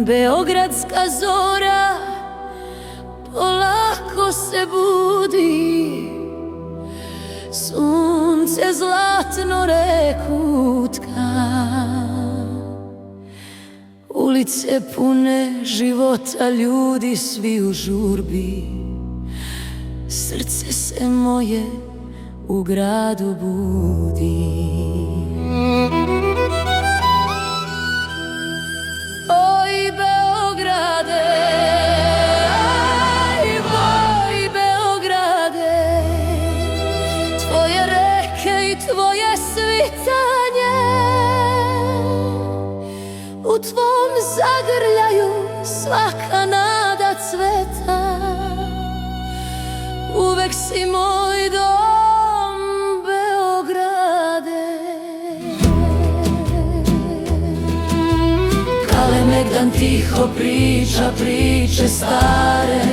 Beogradska zora polako se budi, sunce zlatno reku tka. Ulice pune života, ljudi svi u žurbi, srce se moje u gradu budi. Oj Beograde, aj moj Beograde, tvoje reke i tvoje svitanje, u tvom zagrljaju svaka nada cveta. Uvek si moj dom, Beograde. Kalemegdan tiho priča priče stare,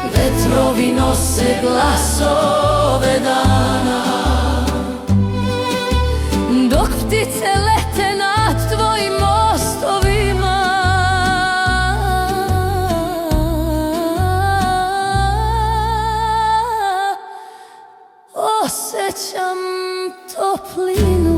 vetrovi nose glasove dana, dok ptice lete nad tvojim mostovima. Osjećam toplinu